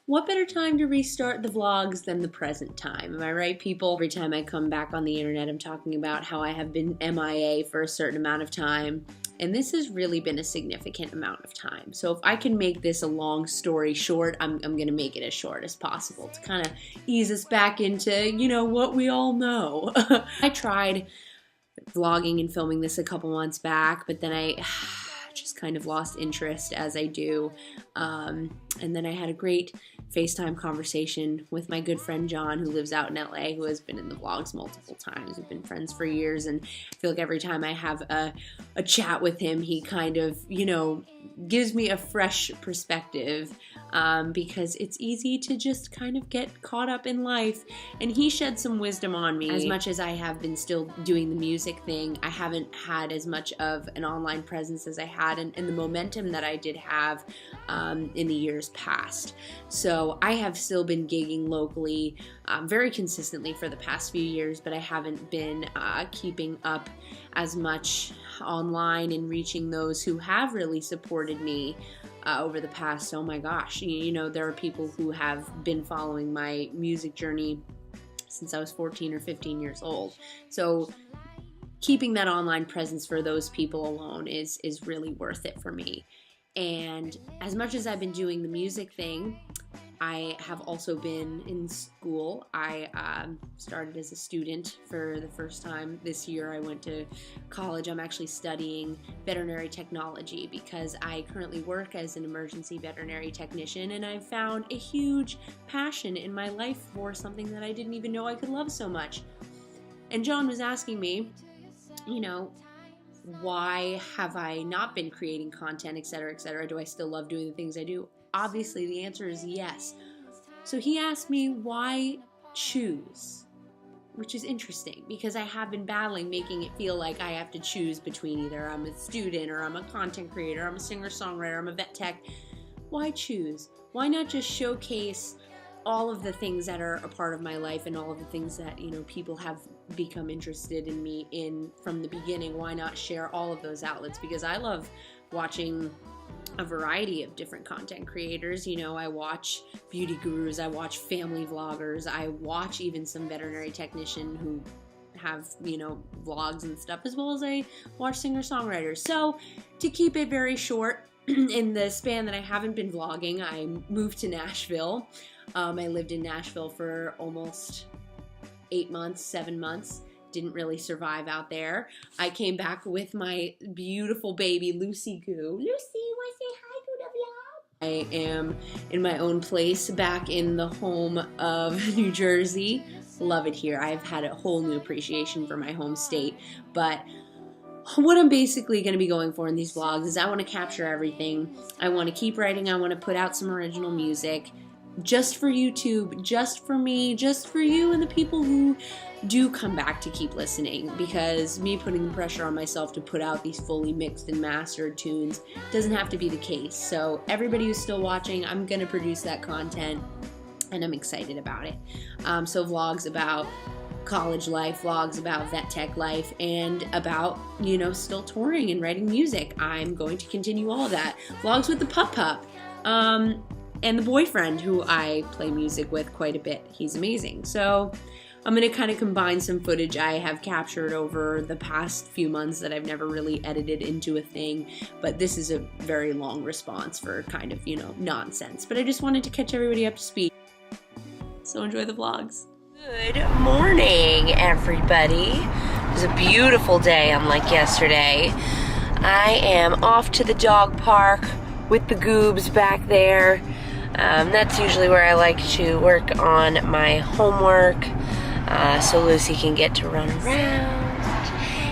what better time to restart the vlogs than the present time? Am I right, people? Every time I come back on the internet, I'm talking about how I have been MIA for a certain amount of time. And this has really been a significant amount of time. So if I can make this a long story short, I'm going to make it as short as possible to kind of ease us back into, what we all know. I tried vlogging and filming this a couple months back, but then I just kind of lost interest as I do. And then I had a great FaceTime conversation with my good friend John, who lives out in LA, who has been in the vlogs multiple times. We've been friends for years, and I feel like every time I have a chat with him, he kind of, gives me a fresh perspective, because it's easy to just kind of get caught up in life, and he shed some wisdom on me. As much as I have been still doing the music thing, I haven't had as much of an online presence as I had, and the momentum that I did have in the years past. So I have still been gigging locally very consistently for the past few years, but I haven't been keeping up as much online and reaching those who have really supported me over the past, oh my gosh, there are people who have been following my music journey since I was 14 or 15 years old. So keeping that online presence for those people alone is really worth it for me. And as much as I've been doing the music thing, I have also been in school. I started as a student for the first time this year. I went to college. I'm actually studying veterinary technology because I currently work as an emergency veterinary technician, and I've found a huge passion in my life for something that I didn't even know I could love so much. And John was asking me, why have I not been creating content, etc., etc.? Do I still love doing the things I do? Obviously, the answer is yes. So he asked me, why choose? Which is interesting because I have been battling making it feel like I have to choose between either I'm a student or I'm a content creator, I'm a singer-songwriter, I'm a vet tech. Why choose? Why not just showcase all of the things that are a part of my life and all of the things that, people have become interested in me in from the beginning? Why not share all of those outlets? Because I love watching a variety of different content creators. I watch beauty gurus, I watch family vloggers, I watch even some veterinary technician who have, vlogs and stuff, as well as I watch singer-songwriters. So to keep it very short, in the span that I haven't been vlogging, I moved to Nashville. I lived in Nashville for almost 7 months. Didn't really survive out there. I came back with my beautiful baby, Lucy Goo. Lucy, want to say hi to the vlog? I am in my own place back in the home of New Jersey. Love it here. I've had a whole new appreciation for my home state, but what I'm basically going to be going for in these vlogs is I want to capture everything. I want to keep writing. I want to put out some original music just for YouTube, just for me, just for you and the people who do come back to keep listening, because me putting the pressure on myself to put out these fully mixed and mastered tunes doesn't have to be the case. So everybody who's still watching, I'm going to produce that content and I'm excited about it. So vlogs about college life, vlogs about vet tech life, and about, still touring and writing music. I'm going to continue all of that. Vlogs with the pup, and the boyfriend who I play music with quite a bit. He's amazing. So I'm going to kind of combine some footage I have captured over the past few months that I've never really edited into a thing, but this is a very long response for kind of, nonsense. But I just wanted to catch everybody up to speed. So enjoy the vlogs. Good morning, everybody. It was a beautiful day, unlike yesterday. I am off to the dog park with the goobs back there. That's usually where I like to work on my homework, so Lucy can get to run around,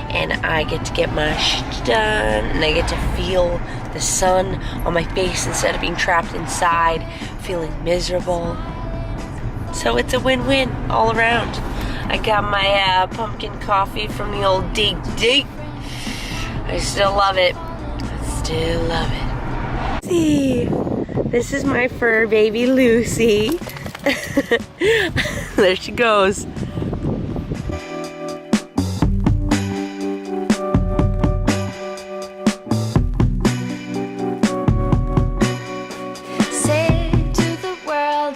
and I get to get my shit done, and I get to feel the sun on my face instead of being trapped inside, feeling miserable. So it's a win-win all around. I got my pumpkin coffee from the old Dig Dig. I still love it. See, this is my fur baby Lucy. There she goes. Say to the world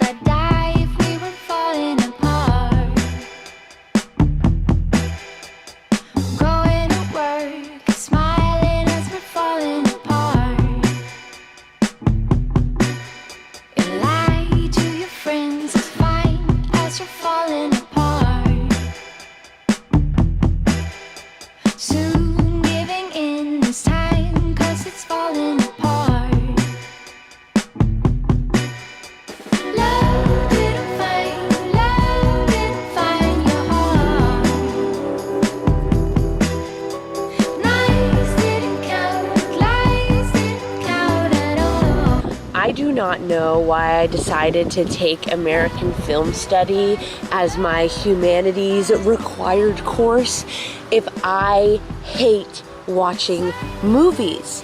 not know why I decided to take American Film Study as my humanities required course if I hate watching movies.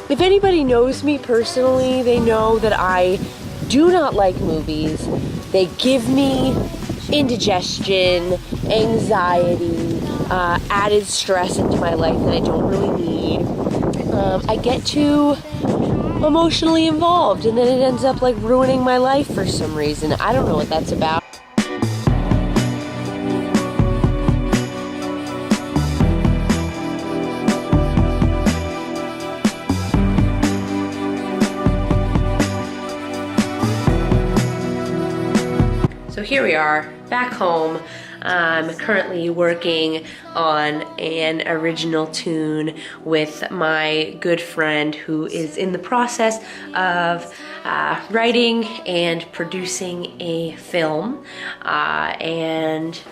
If anybody knows me personally, they know that I do not like movies. They give me indigestion, anxiety, added stress into my life that I don't really need. I get too emotionally involved, and then it ends up like ruining my life for some reason. I don't know what that's about. So here we are, back home. I'm currently working on an original tune with my good friend who is in the process of writing and producing a film, and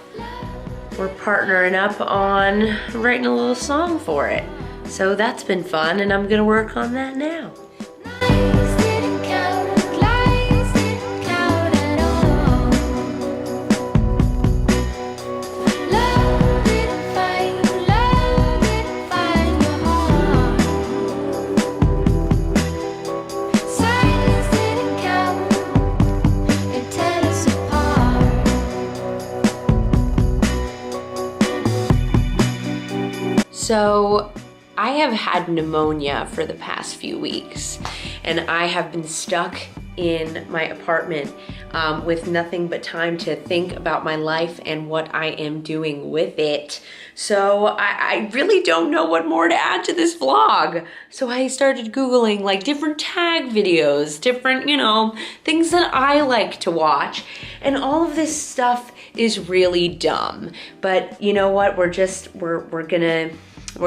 we're partnering up on writing a little song for it. So that's been fun, and I'm gonna work on that now. So I have had pneumonia for the past few weeks, and I have been stuck in my apartment with nothing but time to think about my life and what I am doing with it. So I really don't know what more to add to this vlog. So I started Googling like different tag videos, different, things that I like to watch. And all of this stuff is really dumb. But you know what? We're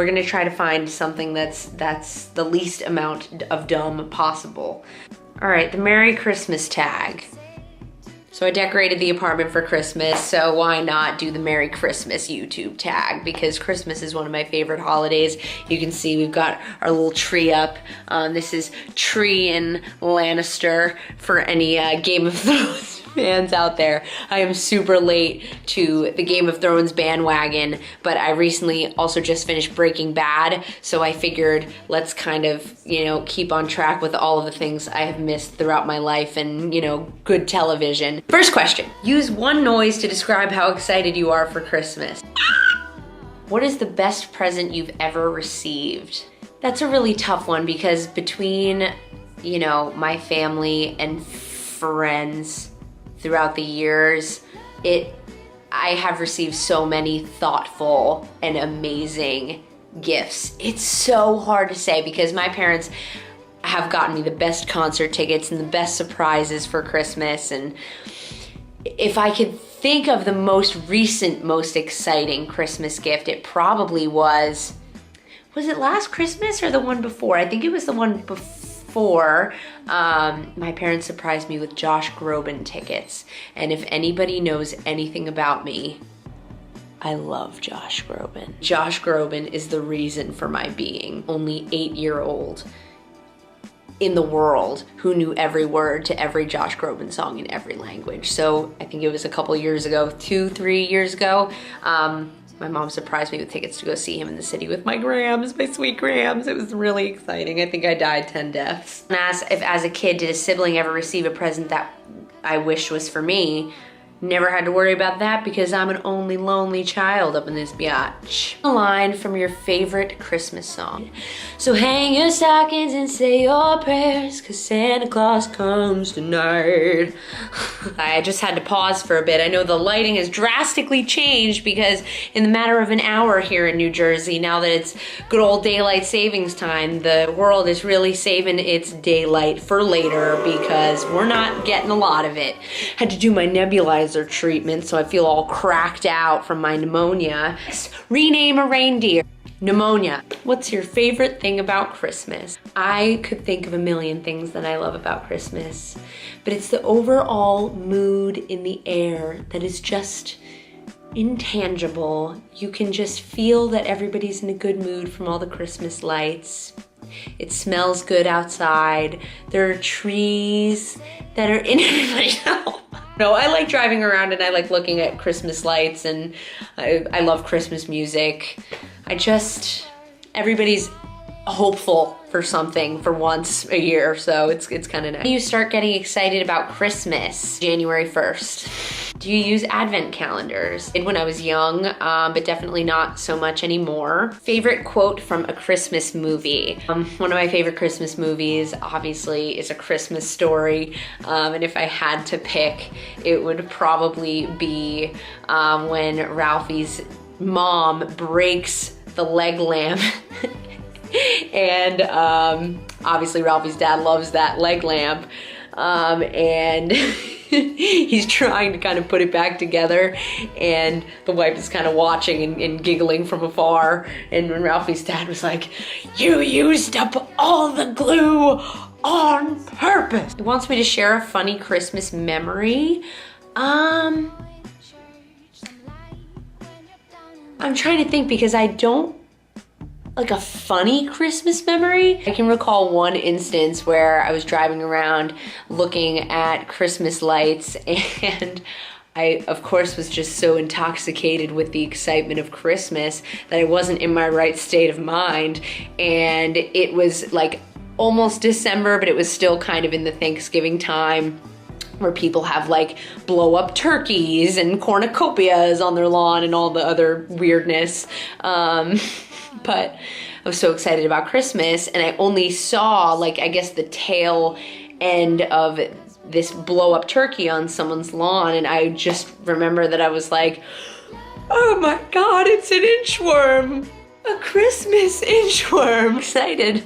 gonna try to find something that's the least amount of dumb possible. All right, the Merry Christmas tag. So I decorated the apartment for Christmas, so why not do the Merry Christmas YouTube tag? Because Christmas is one of my favorite holidays. You can see we've got our little tree up. This is Tree and Lannister for any Game of Thrones fans out there. I am super late to the Game of Thrones bandwagon, but I recently also just finished Breaking Bad, so I figured let's kind of, keep on track with all of the things I have missed throughout my life and, good television. First question, use one noise to describe how excited you are for Christmas. What is the best present you've ever received? That's a really tough one because between, my family and friends throughout the years, I have received so many thoughtful and amazing gifts. It's so hard to say because my parents have gotten me the best concert tickets and the best surprises for Christmas, and if I could think of the most recent, most exciting Christmas gift, it probably was it last Christmas or the one before? I think it was the one before. My parents surprised me with Josh Groban tickets. And if anybody knows anything about me, I love Josh Groban. Josh Groban is the reason for my being. Only 8-year-old in the world who knew every word to every Josh Groban song in every language. So I think it was a couple years ago, 2-3 years ago, my mom surprised me with tickets to go see him in the city with my Grams, my sweet Grams. It was really exciting. I think I died 10 deaths. And asked if as a kid, did a sibling ever receive a present that I wished was for me? Never had to worry about that because I'm an only lonely child up in this biatch. A line from your favorite Christmas song. So hang your stockings and say your prayers, cause Santa Claus comes tonight. I just had to pause for a bit. I know the lighting has drastically changed because in the matter of an hour here in New Jersey, now that it's good old daylight savings time, the world is really saving its daylight for later because we're not getting a lot of it. Had to do my nebulizer treatment, so I feel all cracked out from my pneumonia. Rename a reindeer. Pneumonia. What's your favorite thing about Christmas? I could think of a million things that I love about Christmas, but it's the overall mood in the air that is just intangible. You can just feel that everybody's in a good mood from all the Christmas lights. It smells good outside. There are trees that are in it. No, I like driving around and I like looking at Christmas lights, and I love Christmas music. Everybody's hopeful for something for once a year, so it's kind of nice. You start getting excited about Christmas, January 1st. Do you use advent calendars? I did when I was young, but definitely not so much anymore. Favorite quote from a Christmas movie. One of my favorite Christmas movies, obviously, is A Christmas Story. And if I had to pick, it would probably be when Ralphie's mom breaks the leg lamp. And obviously Ralphie's dad loves that leg lamp, and he's trying to kind of put it back together, and the wife is kind of watching and giggling from afar, and when Ralphie's dad was like, "You used up all the glue on purpose." He wants me to share a funny Christmas memory. I'm trying to think, because I don't like a funny Christmas memory. I can recall one instance where I was driving around looking at Christmas lights, and I, of course, was just so intoxicated with the excitement of Christmas that I wasn't in my right state of mind. And it was like almost December, but it was still kind of in the Thanksgiving time, where people have like blow up turkeys and cornucopias on their lawn and all the other weirdness. But I was so excited about Christmas, and I only saw, like, I guess the tail end of this blow up turkey on someone's lawn, and I just remember that I was like, oh my God, it's an inchworm, a Christmas inchworm. Excited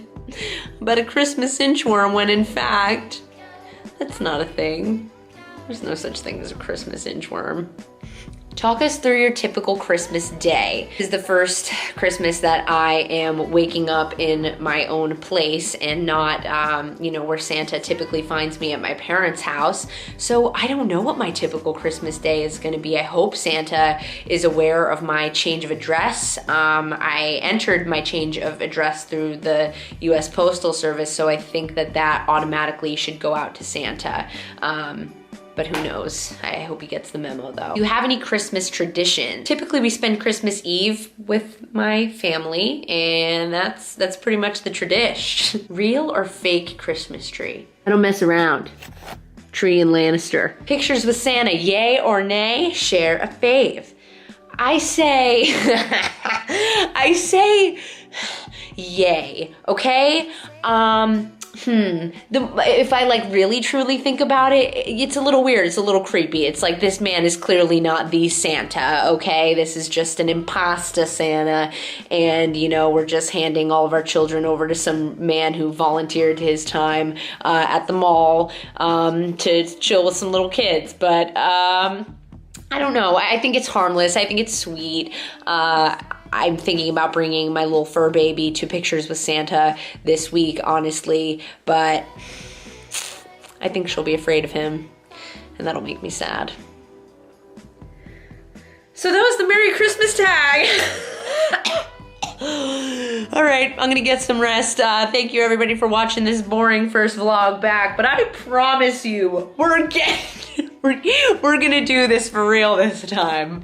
about a Christmas inchworm, when in fact, that's not a thing. There's no such thing as a Christmas inchworm. Talk us through your typical Christmas day. This is the first Christmas that I am waking up in my own place and not, where Santa typically finds me at my parents' house. So I don't know what my typical Christmas day is gonna be. I hope Santa is aware of my change of address. I entered my change of address through the US Postal Service, so I think that automatically should go out to Santa. But who knows? I hope he gets the memo though. Do you have any Christmas tradition? Typically we spend Christmas Eve with my family, and that's pretty much the tradition. Real or fake Christmas tree? I don't mess around. Tree and Lannister. Pictures with Santa, yay or nay? Share a fave. I say, yay, okay? If I like really truly think about it, it's a little weird, it's a little creepy. It's like, this man is clearly not the Santa, okay? This is just an impasta Santa, and we're just handing all of our children over to some man who volunteered his time at the mall to chill with some little kids. But I don't know, I think it's harmless, I think it's sweet. I'm thinking about bringing my little fur baby to Pictures with Santa this week, honestly, but I think she'll be afraid of him, and that'll make me sad. So that was the Merry Christmas tag. All right, I'm gonna get some rest. Thank you everybody for watching this boring first vlog back, but I promise you, we're gonna do this for real this time.